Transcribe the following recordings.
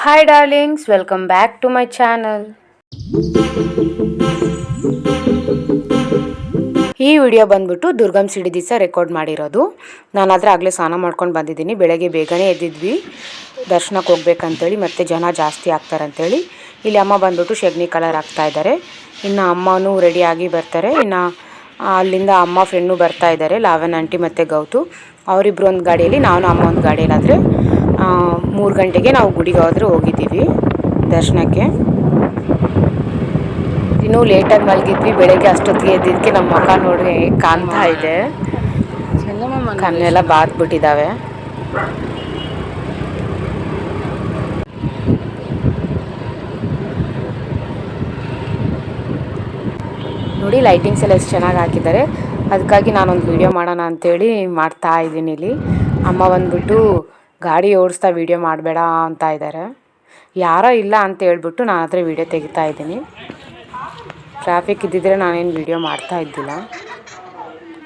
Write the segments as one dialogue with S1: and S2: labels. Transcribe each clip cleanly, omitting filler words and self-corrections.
S1: Hi darlings, welcome back to my channel. ಈ video ಬಂದ್ಬಿಟ್ಟು ದುರ್ಗಮ್ ಸಿಡಿ ದಿವಸ ರೆಕಾರ್ಡ್ ಮಾಡಿರೋದು. ನಾನು ಆದರೆ ಆಗಲೇ ಸ್ನಾನ ಮಾಡ್ಕೊಂಡು ಬಂದಿದ್ದೀನಿ. ಬೆಳಗ್ಗೆ ಬೇಗನೆ ಎದ್ದಿದ್ವಿ ದರ್ಶನಕ್ಕೆ ಹೋಗ್ಬೇಕಂತೇಳಿ, ಮತ್ತು ಜನ ಜಾಸ್ತಿ ಆಗ್ತಾರಂತೇಳಿ. ಇಲ್ಲಿ ಅಮ್ಮ ಬಂದ್ಬಿಟ್ಟು ಶೆಗ್ನಿ ಕಲರ್ ಹಾಕ್ತಾ ಇದ್ದಾರೆ. ಇನ್ನು ಅಮ್ಮನೂ ರೆಡಿಯಾಗಿ ಬರ್ತಾರೆ. ಇನ್ನು ಅಲ್ಲಿಂದ ಅಮ್ಮ ಫ್ರೆಂಡು ಬರ್ತಾ ಇದ್ದಾರೆ, ಲಾವನ್ ಆಂಟಿ ಮತ್ತು ಗೌತು. ಅವರಿಬ್ಬರು ಒಂದು ಗಾಡಿಯಲ್ಲಿ, ನಾನು ಅಮ್ಮ ಒಂದು ಗಾಡಿಯಲ್ಲಾದರೆ 3 ಗಂಟೆಗೆ ನಾವು ಗುಡಿಗೆ ಹೋಗಿದ್ದೀವಿ ದರ್ಶನಕ್ಕೆ. ಇನ್ನೂ ಲೇಟಾಗಿ ಮಲಗಿದ್ವಿ. ಬೆಳಗ್ಗೆ ಅಷ್ಟೊತ್ತಿಗೆ ಎದ್ದಿದ್ದಕ್ಕೆ ನಮ್ಮ ಮುಖ ನೋಡಿ ಕಾಣ್ತಾ ಇದೆ, ಕಣ್ಣೆಲ್ಲ ಬಾದ್ಬಿಟ್ಟಿದ್ದಾವೆ. ನೋಡಿ ಲೈಟಿಂಗ್ಸ್ ಎಲ್ಲ ಎಷ್ಟು ಚೆನ್ನಾಗಿ ಹಾಕಿದ್ದಾರೆ. ಅದಕ್ಕಾಗಿ ನಾನೊಂದು ವೀಡಿಯೋ ಮಾಡೋಣ ಅಂಥೇಳಿ ಮಾಡ್ತಾ ಇದ್ದೀನಿ. ಇಲ್ಲಿ ಅಮ್ಮ ಬಂದ್ಬಿಟ್ಟು ಗಾಡಿ ಓಡಿಸ್ತಾ ವೀಡಿಯೋ ಮಾಡಬೇಡ ಅಂತ ಇದ್ದಾರೆ. ಯಾರೋ ಇಲ್ಲ ಅಂತ ಹೇಳ್ಬಿಟ್ಟು ನಾನು ಹತ್ರ ವೀಡಿಯೋ ತೆಗಿತಾ ಇದ್ದೀನಿ. ಟ್ರಾಫಿಕ್ ಇದ್ದಿದ್ರೆ ನಾನೇನು ವೀಡಿಯೋ ಮಾಡ್ತಾ ಇದ್ದಿಲ್ಲ,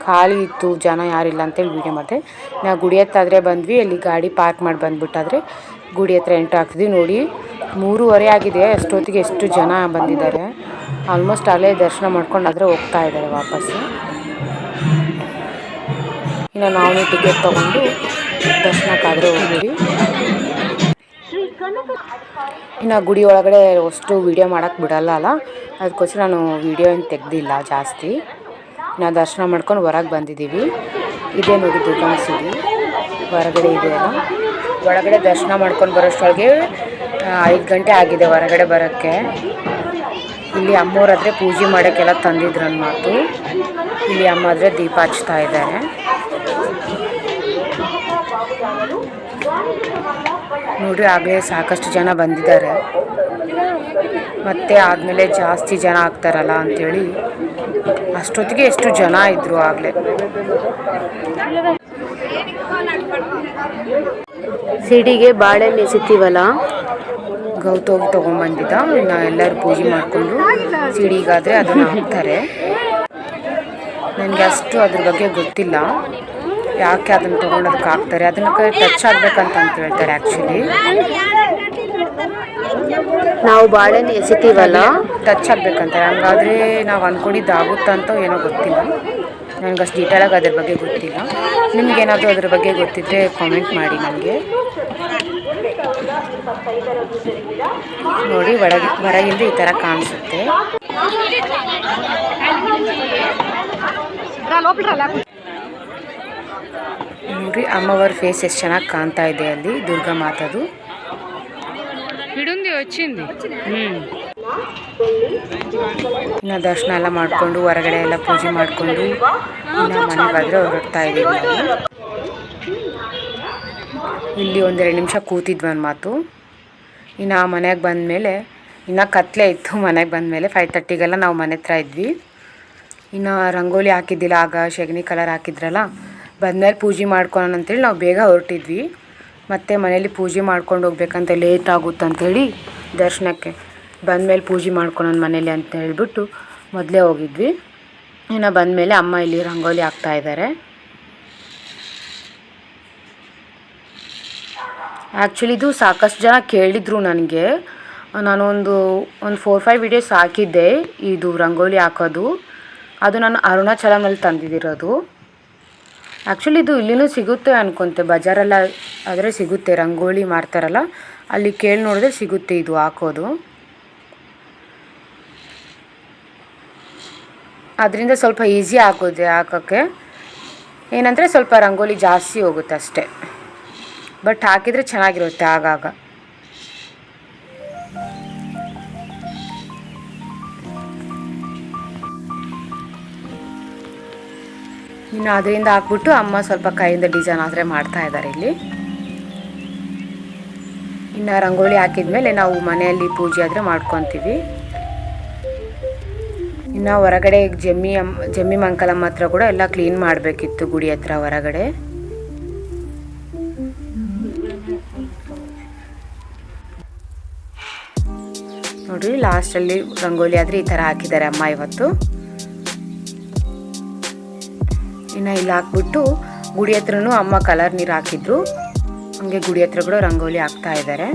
S1: ಖಾಲಿ ಇತ್ತು, ಜನ ಯಾರಿಲ್ಲ ಅಂತೇಳಿ ವೀಡಿಯೋ ಮಾಡಿದೆ. ನಾವು ಗುಡಿ ಹತ್ತಾದರೆ ಬಂದ್ವಿ. ಅಲ್ಲಿ ಗಾಡಿ ಪಾರ್ಕ್ ಮಾಡಿ ಬಂದ್ಬಿಟ್ಟಾದರೆ ಗುಡಿ ಹತ್ರ ಎಂಟ್ರ್ ಆಗ್ತಿದ್ವಿ. ನೋಡಿ 3:30 ಆಗಿದೆ. ಅಷ್ಟೊತ್ತಿಗೆ ಎಷ್ಟು ಜನ ಬಂದಿದ್ದಾರೆ. ಆಲ್ಮೋಸ್ಟ್ ಅಲ್ಲೇ ದರ್ಶನ ಮಾಡ್ಕೊಂಡಾದರೆ ಹೋಗ್ತಾ ಇದ್ದಾರೆ ವಾಪಸ್ಸು. ಇನ್ನು ನಾವು ಟಿಕೆಟ್ ತೊಗೊಂಡು ದರ್ಶನಕ್ಕಾದರೆ ಹೋಗಿದ್ವಿ. ಇನ್ನು ಗುಡಿ ಒಳಗಡೆ ಅಷ್ಟು ವೀಡಿಯೋ ಮಾಡೋಕ್ಕೆ ಬಿಡಲ್ಲ ಅಲ್ಲ, ಅದಕ್ಕೋಸ್ಕರ ನಾನು ವೀಡಿಯೋ ಏನು ತೆಗೆದಿಲ್ಲ ಜಾಸ್ತಿ. ನಾವು ದರ್ಶನ ಮಾಡ್ಕೊಂಡು ಹೊರಗೆ ಬಂದಿದ್ದೀವಿ. ಇದೇ ನೋಡಿ ದುರ್ಗಮ್ ಸಿಡಿ ಹೊರಗಡೆ ಇದೆಯಲ್ಲ. ಒಳಗಡೆ ದರ್ಶನ ಮಾಡ್ಕೊಂಡು ಬರೋಷ್ಟೊಳಗೆ 5 ಗಂಟೆ ಆಗಿದೆ ಹೊರಗಡೆ ಬರೋಕ್ಕೆ. ಇಲ್ಲಿ ಅಮ್ಮೋರಾದರೆ ಪೂಜೆ ಮಾಡೋಕ್ಕೆಲ್ಲ ತಂದಿದ್ರು ನನ್ನ ಮಾತು. ಇಲ್ಲಿ ಅಮ್ಮ ಆದರೆ ದೀಪ ಹಚ್ತಾ ಇದ್ದಾರೆ. ನೋಡ್ರಿ ಆಗಲೇ ಸಾಕಷ್ಟು ಜನ ಬಂದಿದ್ದಾರೆ. ಮತ್ತೆ ಆದಮೇಲೆ ಜಾಸ್ತಿ ಜನ ಆಗ್ತಾರಲ್ಲ ಅಂಥೇಳಿ ಅಷ್ಟೊತ್ತಿಗೆ ಎಷ್ಟು ಜನ ಇದ್ದರು ಆಗಲೇ. ಸಿಡಿಗೆ ಬಾಳೆಹಣ್ಣು ಎಸಿತೀವಲ್ಲ, ಗೌತೋಗಿ ತೊಗೊಂಬಂದಿದ್ದ. ಇನ್ನು ಎಲ್ಲರೂ ಪೂಜೆ ಮಾಡಿಕೊಂಡು ಸಿಡಿಗಾದರೆ ಅದನ್ನು ಹಾಕ್ತಾರೆ. ನನಗೆ ಅಷ್ಟು ಅದ್ರ ಬಗ್ಗೆ ಗೊತ್ತಿಲ್ಲ, ಯಾಕೆ ಅದನ್ನು ತೊಗೊಂಡೋದಕ್ಕೆ ಹಾಕ್ತಾರೆ. ಅದನ್ನು ಟಚ್ ಆಗಬೇಕಂತ ಹೇಳ್ತಾರೆ. ಆ್ಯಕ್ಚುಲಿ ನಾವು ಬಾಳೆಹಣ್ಣು ಎಸಿತೀವಲ್ಲ, ಟಚ್ ಆಗಬೇಕಂತಾರೆ. ಹಂಗಾದರೆ ನಾವು ಅಂದ್ಕೊಂಡಿದ್ದು ಆಗುತ್ತಂತ ಏನೋ ಗೊತ್ತಿಲ್ಲ. ನನಗೆ ಅಷ್ಟು ಡೀಟೇಲಾಗಿ ಅದ್ರ ಬಗ್ಗೆ ಗೊತ್ತಿಲ್ಲ. ನಿಮಗೇನಾದರೂ ಅದ್ರ ಬಗ್ಗೆ ಗೊತ್ತಿದ್ದರೆ ಕಾಮೆಂಟ್ ಮಾಡಿ ನನಗೆ. ನೋಡಿ ಹೊರಗಿಂದ ಈ ಥರ ಕಾಣಿಸುತ್ತೆ. ನೋಡ್ರಿ ಅಮ್ಮವ್ರ ಫೇಸ್ ಎಷ್ಟು ಚೆನ್ನಾಗಿ ಕಾಣ್ತಾ ಇದೆ ಅಲ್ಲಿ ದುರ್ಗಾ ಮಾತಾದು. ಇನ್ನು ದರ್ಶನ ಎಲ್ಲ ಮಾಡಿಕೊಂಡು ಹೊರಗಡೆ ಎಲ್ಲ ಪೂಜೆ ಮಾಡಿಕೊಂಡು ಇನ್ನು ಮನೆಗಾದರೆ ಹೊರಡ್ತಾ ಇದ್ದೀವಿ ನಾವು. ಇಲ್ಲಿ 1-2 ನಿಮಿಷ ಕೂತಿದ್ವಿ ಒಂದು ಮಾತು. ಇನ್ನು ಮನೆಗೆ ಬಂದಮೇಲೆ ಇನ್ನು ಕತ್ಲೆ ಇತ್ತು. ಮನೆಗೆ ಬಂದಮೇಲೆ 5:30ಗೆಲ್ಲ ನಾವು ಮನೆ ಹತ್ರ ಇದ್ವಿ. ಇನ್ನು ರಂಗೋಲಿ ಹಾಕಿದ್ದಿಲ್ಲ, ಆಗ ಶೆಗಣಿ ಕಲರ್ ಹಾಕಿದ್ರಲ್ಲ. ಬಂದಮೇಲೆ ಪೂಜೆ ಮಾಡ್ಕೊಳೋಣ ಅಂತೇಳಿ ನಾವು ಬೇಗ ಹೊರಟಿದ್ವಿ. ಮತ್ತು ಮನೇಲಿ ಪೂಜೆ ಮಾಡ್ಕೊಂಡು ಹೋಗ್ಬೇಕಂತ ಲೇಟ್ ಆಗುತ್ತಂಥೇಳಿ ದರ್ಶನಕ್ಕೆ ಬಂದಮೇಲೆ ಪೂಜೆ ಮಾಡ್ಕೊಳೋಣ ಮನೇಲಿ ಅಂತ ಹೇಳ್ಬಿಟ್ಟು ಮೊದಲೇ ಹೋಗಿದ್ವಿ. ಇನ್ನು ಬಂದಮೇಲೆ ಅಮ್ಮ ಇಲ್ಲಿ ರಂಗೋಲಿ ಹಾಕ್ತಾ ಇದ್ದಾರೆ. ಆ್ಯಕ್ಚುಲಿ ಇದು ಸಾಕಷ್ಟು ಜನ ಕೇಳಿದರು ನನಗೆ. ನಾನು ಒಂದು 4-5 ವೀಡಿಯೋಸ್ ಹಾಕಿದ್ದೆ ಇದು ರಂಗೋಲಿ ಹಾಕೋದು. ಅದು ನಾನು ಅರುಣಾಚಲಮಲ್ಲಿ ತಂದಿದ್ದಿರೋದು. ಆ್ಯಕ್ಚುಲಿ ಇದು ಇಲ್ಲಿನೂ ಸಿಗುತ್ತೆ ಅನ್ಕೊತೆ, ಬಜಾರೆಲ್ಲ ಆದರೆ ಸಿಗುತ್ತೆ. ರಂಗೋಲಿ ಮಾಡ್ತಾರಲ್ಲ ಅಲ್ಲಿ ಕೇಳಿ ನೋಡಿದ್ರೆ ಸಿಗುತ್ತೆ ಇದು ಹಾಕೋದು. ಅದರಿಂದ ಸ್ವಲ್ಪ ಈಸಿ ಆಗೋದೆ ಹಾಕೋಕ್ಕೆ. ಏನಂದರೆ ಸ್ವಲ್ಪ ರಂಗೋಲಿ ಜಾಸ್ತಿ ಹೋಗುತ್ತೆ ಅಷ್ಟೇ, ಬಟ್ ಹಾಕಿದರೆ ಚೆನ್ನಾಗಿರುತ್ತೆ ಆಗಾಗ. ಇನ್ನು ಅದರಿಂದ ಹಾಕ್ಬಿಟ್ಟು ಅಮ್ಮ ಸ್ವಲ್ಪ ಕೈಯಿಂದ ಡಿಸೈನ್ ಆದರೆ ಮಾಡ್ತಾ ಇದ್ದಾರೆ ಇಲ್ಲಿ. ಇನ್ನು ರಂಗೋಲಿ ಹಾಕಿದ್ಮೇಲೆ ನಾವು ಮನೆಯಲ್ಲಿ ಪೂಜೆ ಆದರೆ ಮಾಡ್ಕೊತೀವಿ. ಇನ್ನು ಹೊರಗಡೆ ಜಮ್ಮಿ ಮಂಕಲಮ್ಮ ಹತ್ರ ಕೂಡ ಎಲ್ಲ ಕ್ಲೀನ್ ಮಾಡಬೇಕಿತ್ತು ಗುಡಿ ಹತ್ರ ಹೊರಗಡೆ. ನೋಡಿರಿ ಲಾಸ್ಟಲ್ಲಿ ರಂಗೋಲಿ ಆದರೆ ಈ ಥರ ಹಾಕಿದ್ದಾರೆ ಅಮ್ಮ ಇವತ್ತು. ಇನ್ನು ಇಲ್ಲಿ ಹಾಕ್ಬಿಟ್ಟು ಗುಡಿ ಹತ್ರನೂ ಅಮ್ಮ ಕಲರ್ ನೀರು ಹಾಕಿದ್ರು. ಹಾಗೆ ಗುಡಿ ಹತ್ರ ಕೂಡ ರಂಗೋಲಿ ಹಾಕ್ತಾ ಇದ್ದಾರೆ.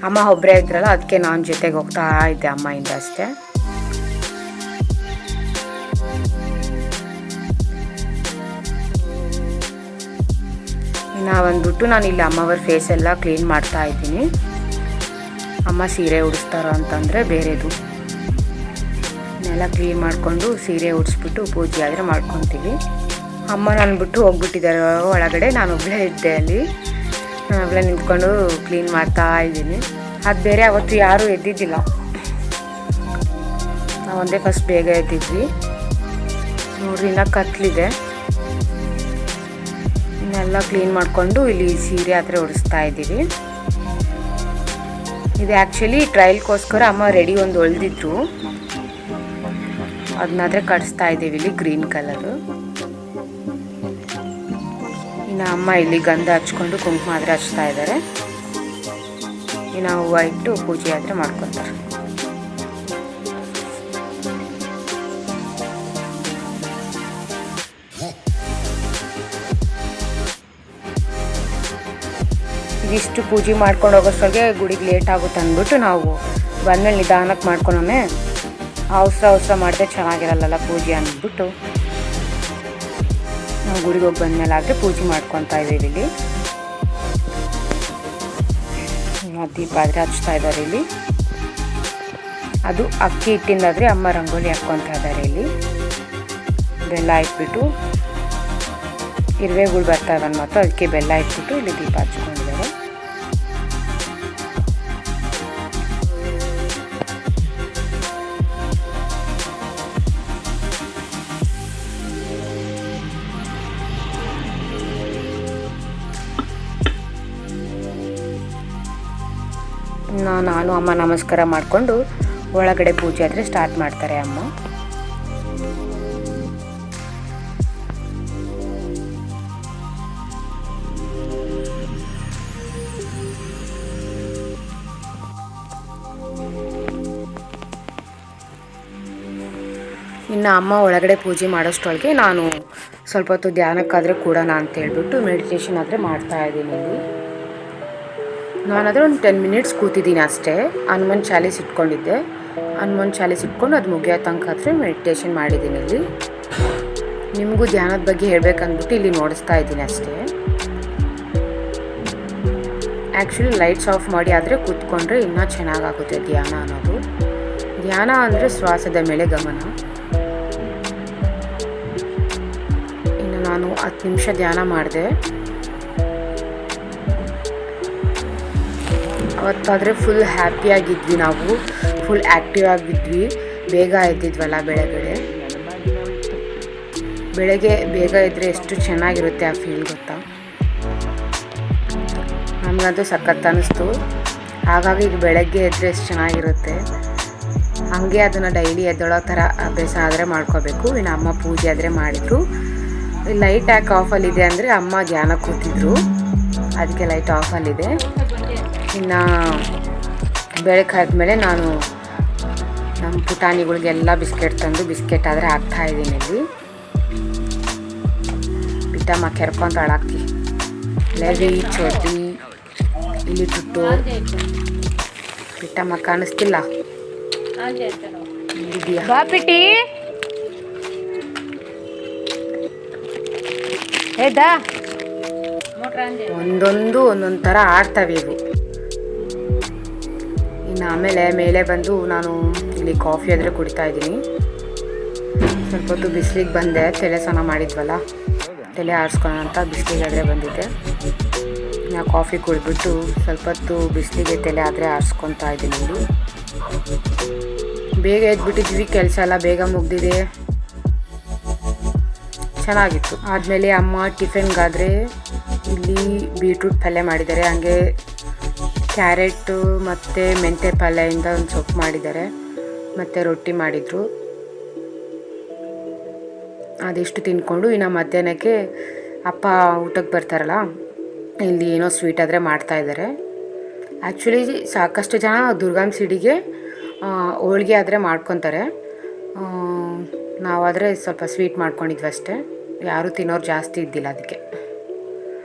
S1: ಅಮ್ಮ ಒಬ್ಬರೇ ಇದ್ರಲ್ಲ, ಅದಕ್ಕೆ ನಾನು ಜೊತೆಗೆ ಹೋಗ್ತಾ ಇದ್ದೆ ಅಮ್ಮಯಿಂದ ಅಷ್ಟೇ. ಇನ್ನು ಬಂದ್ಬಿಟ್ಟು ನಾನು ಇಲ್ಲಿ ಅಮ್ಮವ್ರ ಫೇಸ್ ಎಲ್ಲ ಕ್ಲೀನ್ ಮಾಡ್ತಾ ಇದ್ದೀನಿ. ಅಮ್ಮ ಸೀರೆ ಉಡಿಸ್ತಾರೋ ಅಂತಂದರೆ ಬೇರೆದು ನೆಲ ಕ್ಲೀನ್ ಮಾಡಿಕೊಂಡು ಸೀರೆ ಉಡಿಸ್ಬಿಟ್ಟು ಪೂಜೆ ಆದರೆ ಮಾಡ್ಕೊತೀವಿ. ಅಮ್ಮ ನಾನು ಬಿಟ್ಟು ಹೋಗ್ಬಿಟ್ಟಿದ್ದಾರೆ ಒಳಗಡೆ, ನಾನು ಒಬ್ಬಳೇ ಇದ್ದೆ ಅಲ್ಲಿ. ನಾನು ಒಬ್ಬಳೇ ನಿಂತ್ಕೊಂಡು ಕ್ಲೀನ್ ಮಾಡ್ತಾ ಇದ್ದೀನಿ. ಅದು ಬೇರೆ ಅವತ್ತು ಯಾರೂ ಎದ್ದಿದ್ದಿಲ್ಲ, ನಾವು ಒಂದೇ ಫಸ್ಟ್ ಬೇಗ ಎದ್ದಿದ್ವಿ. ನೋಡ್ರಿ ಇನ್ನೂ ಕತ್ಲಿದೆ. ಇನ್ನೆಲ್ಲ ಕ್ಲೀನ್ ಮಾಡಿಕೊಂಡು ಇಲ್ಲಿ ಸೀರೆ ಆದರೆ ಉಡಿಸ್ತಾ ಇದ್ದೀವಿ. ಇದು ಆ್ಯಕ್ಚುಲಿ ಟ್ರಯಲ್ಗೋಸ್ಕರ ಅಮ್ಮ ರೆಡಿ ಒಂದು ಹೊಲ್ದಿದ್ರು, ಅದನ್ನಾದರೆ ಕಟ್ಸ್ತಾ ಇದ್ದೀವಿ ಇಲ್ಲಿ ಗ್ರೀನ್ ಕಲರು. ಇನ್ನು ಅಮ್ಮ ಇಲ್ಲಿ ಗಂಧ ಹಚ್ಕೊಂಡು ಕುಂಕುಮ ಆದರೆ ಹಚ್ತಾ ಇದ್ದಾರೆ. ಇನ್ನು ಹೂವು ಇಟ್ಟು ಪೂಜೆ ಆದರೆ ಮಾಡ್ಕೊತಾರೆ. ಇದಿಷ್ಟು ಪೂಜೆ ಮಾಡ್ಕೊಂಡು ಹೋಗೋಷ್ಟೊಳಗೆ ಗುಡಿಗೆ ಲೇಟ್ ಆಗುತ್ತೆ ಅಂದ್ಬಿಟ್ಟು ನಾವು ಬಂದಮೇಲೆ ನಿಧಾನಕ್ಕೆ ಮಾಡ್ಕೊಳೋಣ, ಅವಸರ ಮಾಡಿದ್ರೆ ಚೆನ್ನಾಗಿರಲ್ಲ ಪೂಜೆ ಅಂದ್ಬಿಟ್ಟು ನಾವು ಗುಡಿಗೆ ಹೋಗಿ ಬಂದಮೇಲೆ ಆದರೆ ಪೂಜೆ ಮಾಡ್ಕೊತಾ ಇದ್ದೀವಿ. ಇಲ್ಲಿ ದೀಪ ಆದರೆ ಹಚ್ತಾ ಇದ್ದಾರೆ. ಇಲ್ಲಿ ಅದು ಅಕ್ಕಿ ಹಿಟ್ಟಿಂದಾದರೆ ಅಮ್ಮ ರಂಗೋಲಿ ಹಾಕ್ಕೊತಾ ಇದ್ದಾರೆ. ಇಲ್ಲಿ ಬೆಲ್ಲ ಇಟ್ಬಿಟ್ಟು ಇರುವೆಗಳು ಬರ್ತಾ ಇದ್ದಾವೆ ಮತ್ತು ಅದಕ್ಕೆ ಬೆಲ್ಲ ಇಟ್ಬಿಟ್ಟು ಇಲ್ಲಿ ದೀಪ ಹಚ್ಕೊಂಡಿದ್ದಾರೆ. ನಾನು ಅಮ್ಮ ನಮಸ್ಕಾರ ಮಾಡಿಕೊಂಡು ಒಳಗಡೆ ಪೂಜೆ ಆದರೆ ಸ್ಟಾರ್ಟ್ ಮಾಡ್ತಾರೆ ಅಮ್ಮ. ಇನ್ನು ಅಮ್ಮ ಒಳಗಡೆ ಪೂಜೆ ಮಾಡೋಷ್ಟೊಳಗೆ ನಾನು ಸ್ವಲ್ಪ ಹೊತ್ತು ಧ್ಯಾನಕ್ಕಾದರೆ ಕೂಡೋಣ ಅಂತ ಹೇಳ್ಬಿಟ್ಟು ಮೆಡಿಟೇಷನ್ ಆದರೆ ಮಾಡ್ತಾಯಿದ್ದೀನಿ. ಇಲ್ಲಿ ನಾನಾದರೆ ಒಂದು 10 ಮಿನಿಟ್ಸ್ ಕೂತಿದ್ದೀನಿ ಅಷ್ಟೇ. ಹನುಮಾನ್ ಚಾಲೀಸ್ ಇಟ್ಕೊಂಡಿದ್ದೆ, ಹನುಮಾನ್ ಚಾಲೀಸ್ ಇಟ್ಕೊಂಡು ಅದು ಮುಗಿಯೋ ತನಕ ಆದರೆ ಮೆಡಿಟೇಷನ್ ಮಾಡಿದ್ದೀನಿ. ಇಲ್ಲಿ ನಿಮಗೂ ಧ್ಯಾನದ ಬಗ್ಗೆ ಹೇಳ್ಬೇಕಂದ್ಬಿಟ್ಟು ಇಲ್ಲಿ ನೋಡಿಸ್ತಾ ಇದ್ದೀನಿ ಅಷ್ಟೇ. ಆ್ಯಕ್ಚುಲಿ ಲೈಟ್ಸ್ ಆಫ್ ಮಾಡಿ ಆದರೆ ಕೂತ್ಕೊಂಡ್ರೆ ಇನ್ನೂ ಚೆನ್ನಾಗಾಗುತ್ತೆ ಧ್ಯಾನ ಅನ್ನೋದು. ಧ್ಯಾನ ಅಂದರೆ ಶ್ವಾಸದ ಮೇಲೆ ಗಮನ. ಇನ್ನು ನಾನು 10 ನಿಮಿಷ ಧ್ಯಾನ ಮಾಡಿದೆ. ಅವತ್ತಾದರೆ ಫುಲ್ ಹ್ಯಾಪಿಯಾಗಿದ್ವಿ, ನಾವು ಫುಲ್ ಆ್ಯಕ್ಟಿವ್ ಆಗಿದ್ವಿ. ಬೇಗ ಎದ್ದಿದ್ವಲ್ಲ ಬೆಳಗ್ಗೆ ಬೇಗ ಇದ್ದರೆ ಎಷ್ಟು ಚೆನ್ನಾಗಿರುತ್ತೆ ಆ ಫೀಲ್ ಗೊತ್ತಾ. ನಮಗಂತೂ ಸಖತ್ ಅನ್ನಿಸ್ತು. ಹಾಗಾಗಿ ಈಗ ಬೆಳಗ್ಗೆ ಎದ್ದರೆ ಎಷ್ಟು ಚೆನ್ನಾಗಿರುತ್ತೆ. ಹಾಗೆ ಅದನ್ನು ಡೈಲಿ ಎದ್ದೊಳೋ ಥರ ಅಭ್ಯಾಸ ಆದರೆ ಮಾಡ್ಕೋಬೇಕು. ಇನ್ನು ಅಮ್ಮ ಪೂಜೆ ಆದರೆ ಮಾಡಿದರು. ಲೈಟ್ ಯಾಕೆ ಆಫಲ್ಲಿದೆ ಅಂದರೆ ಅಮ್ಮ ಧ್ಯಾನ ಕೂತಿದ್ರು, ಅದಕ್ಕೆ ಲೈಟ್ ಆಫಲ್ಲಿದೆ. ಇನ್ನು ಬೆಳಗ್ಗೆ ಆದಮೇಲೆ ನಾನು ನಮ್ಮ ಪುಟಾಣಿಗಳಿಗೆಲ್ಲ ಬಿಸ್ಕೆಟ್ ತಂದು ಬಿಸ್ಕೆಟ್ ಆದರೆ ಹಾಕ್ತಾಯಿದ್ದೀನಿ. ಇಲ್ಲಿ ಪಿಟ್ಟಮ್ಮ ಕೆರ್ಕೊಂತ ಹಾಳಾಕ್ತಿ ಲೆವಿ ಚೋಟಿ ಇಲ್ಲಿ ಟುಟ್ಟು ಪಿಟ್ಟಮ್ಮ ಕಾಣಿಸ್ತಿಲ್ಲ ಪಿಟಿ ಒಂದೊಂದು ಥರ ಆಡ್ತವೆ ಇವು. ಇನ್ನು ಆಮೇಲೆ ಮೇಲೆ ಬಂದು ನಾನು ಇಲ್ಲಿ ಕಾಫಿ ಆದರೆ ಕುಡಿತಾ ಇದ್ದೀನಿ. ಸ್ವಲ್ಪ ಹೊತ್ತು ಬಿಸಿಲಿಗೆ ಬಂದೆ, ತಲೆ ಸ್ನಾನ ಮಾಡಿದ್ವಲ್ಲ, ತಲೆ ಆರಿಸ್ಕೊಳ್ಳೋಣ ಅಂತ ಬಿಸಿಲಿಗೆ ಆದರೆ ಬಂದಿದ್ದೆ. ನಾ ಕಾಫಿ ಕುಡಿದ್ಬಿಟ್ಟು ಸ್ವಲ್ಪ ಹೊತ್ತು ಬಿಸಿಲಿಗೆ ತಲೆ ಆದರೆ ಆರಿಸ್ಕೊತಾ ಇದ್ದೀನಿ. ಇಲ್ಲಿ ಬೇಗ ಎದ್ಬಿಟ್ಟಿದ್ವಿ, ಕೆಲಸ ಎಲ್ಲ ಬೇಗ ಮುಗ್ದಿದೆ, ಚೆನ್ನಾಗಿತ್ತು. ಆದಮೇಲೆ ಅಮ್ಮ ಟಿಫಿನ್ಗಾದರೆ ಇಲ್ಲಿ ಬೀಟ್ರೂಟ್ ಪಲ್ಯ ಮಾಡಿದ್ದಾರೆ, ಹಾಗೆ ಕ್ಯಾರೆಟು ಮತ್ತು ಮೆಂತ್ಯ ಪಲ್ಯದಿಂದ ಒಂದು ಸೊಪ್ಪು ಮಾಡಿದ್ದಾರೆ, ಮತ್ತು ರೊಟ್ಟಿ ಮಾಡಿದರು. ಅದಿಷ್ಟು ತಿಂದ್ಕೊಂಡು ಇನ್ನು ಮಧ್ಯಾಹ್ನಕ್ಕೆ ಅಪ್ಪ ಊಟಕ್ಕೆ ಬರ್ತಾರಲ್ಲ, ಇಲ್ಲಿ ಏನೋ ಸ್ವೀಟ್ ಆದರೆ ಮಾಡ್ತಾಯಿದ್ದಾರೆ. ಆ್ಯಕ್ಚುಲಿ ಸಾಕಷ್ಟು ಜನ ದುರ್ಗಮ್ಮ ಸಿಡಿಗೆ ಹೋಳ್ಗೆ ಆದರೆ ಮಾಡ್ಕೊತಾರೆ. ನಾವಾದರೆ ಸ್ವಲ್ಪ ಸ್ವೀಟ್ ಮಾಡ್ಕೊಂಡಿದ್ವಿ ಅಷ್ಟೇ. ಯಾರೂ ತಿನ್ನೋರು ಜಾಸ್ತಿ ಇದ್ದಿಲ್ಲ, ಅದಕ್ಕೆ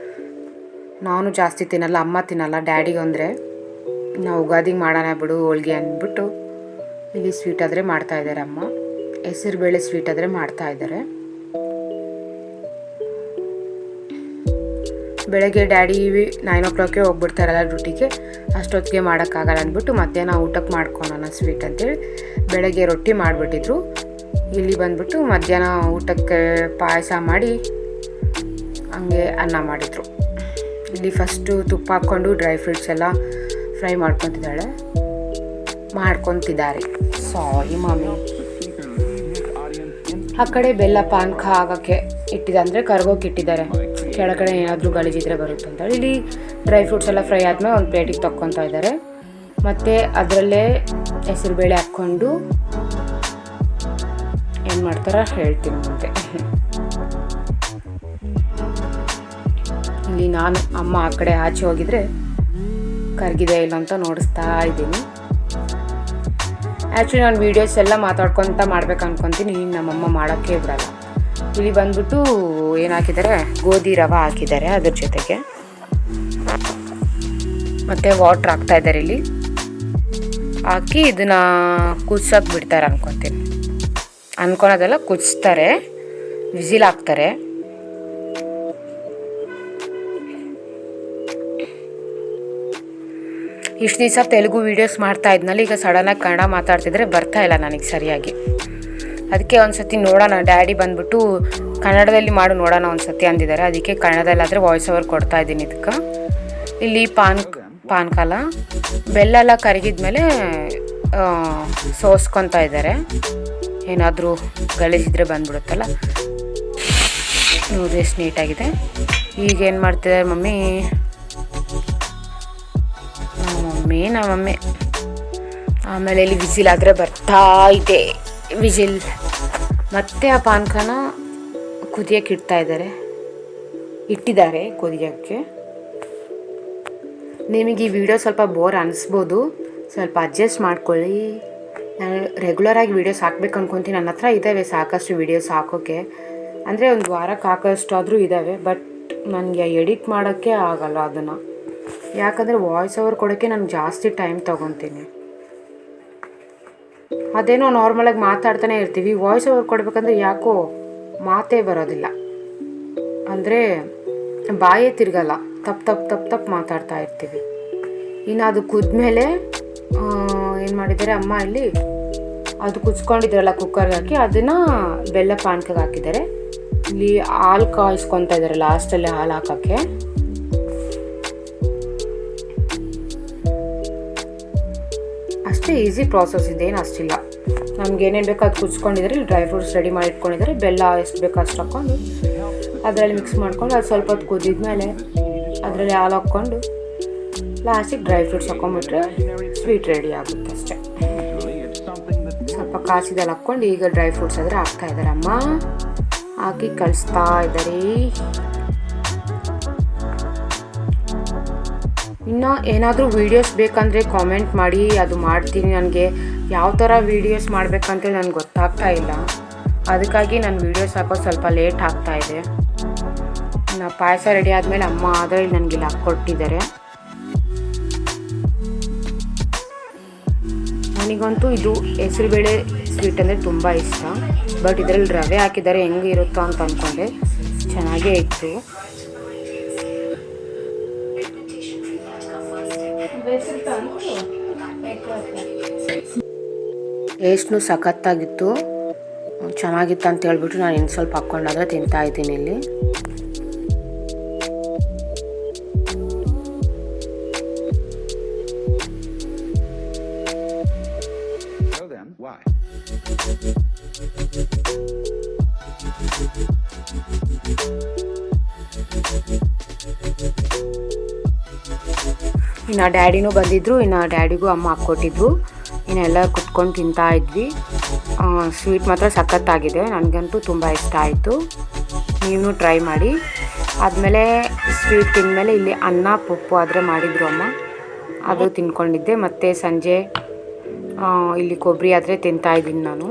S1: ನಾನು ಜಾಸ್ತಿ ತಿನ್ನಲ್ಲ, ಅಮ್ಮ ತಿನ್ನಲ್ಲ, ಡ್ಯಾಡಿಗೆ ಅಂದರೆ ನಾವು ಉಗಾದಿಗೆ ಮಾಡೋಣ ಬಿಡು ಹೋಳ್ಗೆ ಅಂದ್ಬಿಟ್ಟು ಇಲ್ಲಿ ಸ್ವೀಟ್ ಆದರೆ ಮಾಡ್ತಾಯಿದ್ದಾರೆ ಅಮ್ಮ. ಹೆಸರುಬೇಳೆ ಸ್ವೀಟ್ ಆದರೆ ಮಾಡ್ತಾಯಿದ್ದಾರೆ. ಬೆಳಗ್ಗೆ ಡ್ಯಾಡಿ 9 o'clock ಹೋಗ್ಬಿಡ್ತಾರಲ್ಲ ಡ್ಯೂಟಿಗೆ, ಅಷ್ಟೊತ್ತಿಗೆ ಮಾಡೋಕ್ಕಾಗಲ್ಲ ಅಂದ್ಬಿಟ್ಟು ಮಧ್ಯಾಹ್ನ ಊಟಕ್ಕೆ ಮಾಡ್ಕೊಳೋಣ ಸ್ವೀಟ್ ಅಂತೇಳಿ ಬೆಳಗ್ಗೆ ರೊಟ್ಟಿ ಮಾಡಿಬಿಟ್ಟಿದ್ರು. ಇಲ್ಲಿ ಬಂದ್ಬಿಟ್ಟು ಮಧ್ಯಾಹ್ನ ಊಟಕ್ಕೆ ಪಾಯಸ ಮಾಡಿ ಹಂಗೆ ಅನ್ನ ಮಾಡಿದರು. ಇಲ್ಲಿ ಫಸ್ಟು ತುಪ್ಪ ಹಾಕ್ಕೊಂಡು ಡ್ರೈ ಫ್ರೂಟ್ಸ್ ಎಲ್ಲ ಫ್ರೈ ಮಾಡ್ಕೊತಿದ್ದಾರೆ. ಸಾರಿ ಮಾಮಿ. ಆ ಕಡೆ ಬೆಲ್ಲ ಪಾನಕ ಆಗೋಕ್ಕೆ ಇಟ್ಟಿದೆ, ಅಂದರೆ ಕರ್ಗೋಕೆ ಇಟ್ಟಿದ್ದಾರೆ. ಕೆಳಗಡೆ ಏನಾದರೂ ಗಲೀಜಿದ್ರೆ ಬರುತ್ತೆ ಅಂತ. ಇಲ್ಲಿ ಡ್ರೈ ಫ್ರೂಟ್ಸ್ ಎಲ್ಲ ಫ್ರೈ ಆದಮೇಲೆ ಒಂದು ಪ್ಲೇಟಿಗೆ ತಕ್ಕೊತಾ ಇದ್ದಾರೆ. ಮತ್ತು ಅದರಲ್ಲೇ ಹೆಸರುಬೇಳೆ ಹಾಕ್ಕೊಂಡು ಏನು ಮಾಡ್ತಾರ ಹೇಳ್ತೀನಿ ಮುಂದೆ. ಇಲ್ಲಿ ನಾನು ಅಮ್ಮ ಆ ಕಡೆ ಆಚೆ ಹೋಗಿದ್ರೆ ಕರಗಿದೆ ಇಲ್ಲ ಅಂತ ನೋಡಿಸ್ತಾ ಇದ್ದೀನಿ. ಆ್ಯಕ್ಚುಲಿ ನಾನು ವೀಡಿಯೋಸ್ ಎಲ್ಲ ಮಾತಾಡ್ಕೊತ ಮಾಡ್ಬೇಕು ಅನ್ಕೊತೀನಿ, ನಮ್ಮಮ್ಮ ಮಾಡೋಕ್ಕೆ ಬಿಡಲ್ಲ. ಇಲ್ಲಿ ಬಂದ್ಬಿಟ್ಟು ಏನು ಹಾಕಿದ್ದಾರೆ, ಗೋಧಿ ರವೆ ಹಾಕಿದ್ದಾರೆ, ಅದ್ರ ಜೊತೆಗೆ ಮತ್ತು ವಾಟ್ರ್ ಹಾಕ್ತಾಯಿದ್ದಾರೆ. ಇಲ್ಲಿ ಹಾಕಿ ಇದನ್ನು ಕುದಿಸೋಕೆ ಬಿಡ್ತಾರೆ ಅನ್ಕೊಳೋದೆಲ್ಲ, ಕುದಿಸ್ತಾರೆ, ವಿಸಿಲ್ ಹಾಕ್ತಾರೆ. ಇಷ್ಟು ದಿವಸ ತೆಲುಗು ವೀಡಿಯೋಸ್ ಮಾಡ್ತಾ ಇದ್ನಲ್ಲ, ಈಗ ಸಡನ್ನಾಗಿ ಕನ್ನಡ ಮಾತಾಡ್ತಿದ್ರೆ ಬರ್ತಾ ಇಲ್ಲ ನನಗೆ ಸರಿಯಾಗಿ. ಅದಕ್ಕೆ ಒಂದು ಸತಿ ನೋಡೋಣ, ಡ್ಯಾಡಿ ಬಂದ್ಬಿಟ್ಟು ಕನ್ನಡದಲ್ಲಿ ಮಾಡು ನೋಡೋಣ ಒಂದು ಸತಿ ಅಂದಿದ್ದಾರೆ. ಅದಕ್ಕೆ ಕನ್ನಡದಲ್ಲಾದರೆ ವಾಯ್ಸ್ ಓವರ್ ಕೊಡ್ತಾ ಇದ್ದೀನಿ ಇದಕ್ಕೆ. ಇಲ್ಲಿ ಪಾನಕಾಲ ಬೆಲ್ಲ ಎಲ್ಲ ಕರಗಿದ್ಮೇಲೆ ಸೋಸ್ಕೊತಾ ಇದ್ದಾರೆ. ಏನಾದರೂ ಗಲೀಜಿದ್ರೆ ಬಂದ್ಬಿಡುತ್ತಲ್ಲ. ನೋಡಿರಿ ಎಷ್ಟು ನೀಟಾಗಿದೆ. ಈಗ ಏನು ಮಾಡ್ತಿದ್ದಾರೆ ನಮ್ಮಮ್ಮಿ. ಆಮೇಲೆ ಇಲ್ಲಿ ವಿಸಿಲ್ ಆದರೆ ಬರ್ತಾ ಇದೆ ವಿಸಿಲ್. ಮತ್ತೆ ಆ ಪಾನಕನ ಕುದಿಯೋಕ್ಕೆ ಇಟ್ಟಿದ್ದಾರೆ ಕುದಿಯೋಕ್ಕೆ. ನಿಮಗೆ ಈ ವಿಡಿಯೋ ಸ್ವಲ್ಪ ಬೋರ್ ಅನ್ನಿಸ್ಬೋದು, ಸ್ವಲ್ಪ ಅಡ್ಜಸ್ಟ್ ಮಾಡ್ಕೊಳ್ಳಿ. ನಾನು ರೆಗ್ಯುಲರಾಗಿ ವೀಡಿಯೋಸ್ ಹಾಕ್ಬೇಕು ಅನ್ಕೊತೀನಿ. ನನ್ನ ಹತ್ರ ಇದ್ದಾವೆ ಸಾಕಷ್ಟು ವೀಡಿಯೋಸ್ ಹಾಕೋಕ್ಕೆ, ಅಂದರೆ ಒಂದು ವಾರಕ್ಕೆ ಹಾಕೋಷ್ಟಾದರೂ ಇದ್ದಾವೆ. ಬಟ್ ನನಗೆ ಎಡಿಟ್ ಮಾಡೋಕ್ಕೆ ಆಗಲ್ಲ ಅದನ್ನು, ಯಾಕಂದರೆ ವಾಯ್ಸ್ ಓವರ್ ಕೊಡೋಕ್ಕೆ ನಾನು ಜಾಸ್ತಿ ಟೈಮ್ ತೊಗೊತೀನಿ. ಅದೇನೋ ನಾರ್ಮಲಾಗಿ ಮಾತಾಡ್ತಾನೆ ಇರ್ತೀವಿ, ವಾಯ್ಸ್ ಓವರ್ ಕೊಡಬೇಕಂದ್ರೆ ಯಾಕೋ ಮಾತೇ ಬರೋದಿಲ್ಲ, ಅಂದರೆ ಬಾಯೇ ತಿರ್ಗಲ್ಲ, ತಪ್ಪು ಮಾತಾಡ್ತಾ ಇರ್ತೀವಿ. ಇನ್ನು ಅದು ಕುದ್ಮೇಲೆ ಏನು ಮಾಡಿದ್ದಾರೆ ಅಮ್ಮ, ಇಲ್ಲಿ ಅದು ಕುಚ್ಕೊಂಡಿದ್ರಲ್ಲ ಕುಕ್ಕರ್ಗೆ ಹಾಕಿ ಅದನ್ನು ಬೆಲ್ಲ ಪಾನಕಕ್ಕೆ ಹಾಕಿದ್ದಾರೆ. ಇಲ್ಲಿ ಹಾಲು ಕಾಯಿಸ್ಕೊತಾ ಇದ್ದಾರೆ ಲಾಸ್ಟಲ್ಲಿ ಹಾಲು ಹಾಕೋಕ್ಕೆ. ಅಷ್ಟೇ ಈಸಿ ಪ್ರಾಸೆಸ್, ಇದೇನು ಅಷ್ಟಿಲ್ಲ. ನಮ್ಗೆ ಏನೇನು ಬೇಕೋ ಅದು ಕುಚ್ಕೊಂಡಿದ್ದಾರೆ. ಇಲ್ಲಿ ಡ್ರೈ ಫ್ರೂಟ್ಸ್ ರೆಡಿ ಮಾಡಿ ಇಟ್ಕೊಂಡಿದ್ದಾರೆ. ಬೆಲ್ಲ ಎಷ್ಟು ಬೇಕೋ ಅಷ್ಟು ಹಾಕ್ಕೊಂಡು ಅದರಲ್ಲಿ ಮಿಕ್ಸ್ ಮಾಡ್ಕೊಂಡು ಅದು ಸ್ವಲ್ಪ ಹೊತ್ತು ಕುದಿದ್ಮೇಲೆ ಅದರಲ್ಲಿ ಹಾಲು ಹಾಕ್ಕೊಂಡು ಲಾಸ್ಟಿಗೆ ಡ್ರೈ ಫ್ರೂಟ್ಸ್ ಹಾಕ್ಕೊಂಬಿಟ್ರೆ ಸ್ವೀಟ್ ರೆಡಿ ಆಗುತ್ತೆ ಅಷ್ಟೇ. ಸ್ವಲ್ಪ ಕಾಸಿದಲ್ಲಿ ಹಾಕ್ಕೊಂಡು ಈಗ ಡ್ರೈ ಫ್ರೂಟ್ಸ್ ಆದರೆ ಹಾಕ್ತಾಯಿದ್ದಾರೆ ಅಮ್ಮ. ಹಾಕಿ ಕಳಿಸ್ತಾ ಇದ್ದಾರೆ. ಇನ್ನು ಏನಾದರೂ ವೀಡಿಯೋಸ್ ಬೇಕಂದರೆ ಕಾಮೆಂಟ್ ಮಾಡಿ, ಅದು ಮಾಡ್ತೀನಿ. ನನಗೆ ಯಾವ ಥರ ವೀಡಿಯೋಸ್ ಮಾಡಬೇಕಂತೇಳಿ ನನಗೆ ಗೊತ್ತಾಗ್ತಾ ಇಲ್ಲ. ಅದಕ್ಕಾಗಿ ನಾನು ವೀಡಿಯೋಸ್ ಹಾಕೋದು ಸ್ವಲ್ಪ ಲೇಟ್ ಆಗ್ತಾಯಿದೆ. ಇನ್ನು ಪಾಯಸ ರೆಡಿ ಆದಮೇಲೆ ಅಮ್ಮ ಆದರೆ ನನಗಿಲ್ಲಿ ಹಾಕ್ಕೊಟ್ಟಿದ್ದಾರೆ. ನನಗಂತೂ ಇದು ಹೆಸರುಬೇಳೆ ಸ್ವೀಟ್ ಅಂದರೆ ತುಂಬ ಇಷ್ಟ. ಬಟ್ ಇದರಲ್ಲಿ ರವೆ ಹಾಕಿದ್ದಾರೆ, ಹೆಂಗೆ ಇರುತ್ತೋ ಅಂತ ಅಂದ್ಕೊಂಡೆ. ಚೆನ್ನಾಗೇ ಇತ್ತು. ಟೇಸ್ಟ್ನು ಸಖತ್ತಾಗಿತ್ತು, ಚೆನ್ನಾಗಿತ್ತು ಅಂತ ಹೇಳ್ಬಿಟ್ಟು ನಾನು ಇನ್ನು ಸ್ವಲ್ಪ ಹಾಕ್ಕೊಂಡಾದ್ರೆ ತಿಂತಾ ಇದ್ದೀನಿ ಇಲ್ಲಿ. ಇನ್ನು ಡ್ಯಾಡಿನೂ ಬಂದಿದ್ದರು. ಇನ್ನು ಡ್ಯಾಡಿಗೂ ಅಮ್ಮ ಹಾಕ್ಕೊಟ್ಟಿದ್ರು. ಇನ್ನೆಲ್ಲ ಕುತ್ಕೊಂಡು ತಿಂತಾ ಇದ್ವಿ. ಸ್ವೀಟ್ ಮಾತ್ರ ಸಖತ್ತಾಗಿದೆ, ನನಗಂತೂ ತುಂಬ ಇಷ್ಟ ಆಯಿತು. ನೀವು ಟ್ರೈ ಮಾಡಿ. ಆದಮೇಲೆ ಸ್ವೀಟ್ ತಿಂದಮೇಲೆ ಇಲ್ಲಿ ಅನ್ನ ಪಪ್ಪು ಆದರೆ ಮಾಡಿದರು ಅಮ್ಮ, ಅದು ತಿನ್ಕೊಂಡಿದ್ದೆ. ಮತ್ತು ಸಂಜೆ ಇಲ್ಲಿ ಕೊಬ್ಬರಿ ಆದರೆ ತಿಂತಾಯಿದ್ದೀನಿ ನಾನು.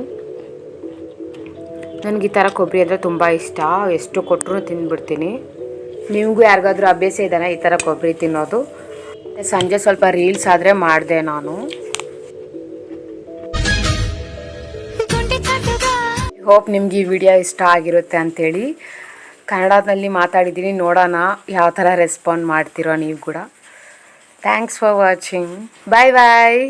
S1: ನನಗೆ ಈ ಥರ ಕೊಬ್ಬರಿ ಅಂದರೆ ತುಂಬ ಇಷ್ಟ, ಎಷ್ಟು ಕೊಟ್ಟರು ತಿಂದುಬಿಡ್ತೀನಿ. ನಿಮಗೂ ಯಾರಿಗಾದ್ರೂ ಅಭ್ಯಾಸ ಇದ್ದಾನೆ ಈ ಥರ ಕೊಬ್ಬರಿ ತಿನ್ನೋದು? ಸಂಜೆ ಸ್ವಲ್ಪ ರೀಲ್ಸ್ ಆದರೆ ಮಾಡಿದೆ ನಾನು. ಹೋಪ್ ನಿಮ್ಗೆ ಈ ವಿಡಿಯೋ ಇಷ್ಟ ಆಗಿರುತ್ತೆ ಅಂಥೇಳಿ ಕನ್ನಡದಲ್ಲಿ ಮಾತಾಡಿದ್ದೀನಿ. ನೋಡೋಣ ಯಾವ ಥರ ರೆಸ್ಪಾಂಡ್ ಮಾಡ್ತೀರೋ ನೀವು ಕೂಡ. Thanks for watching. Bye bye.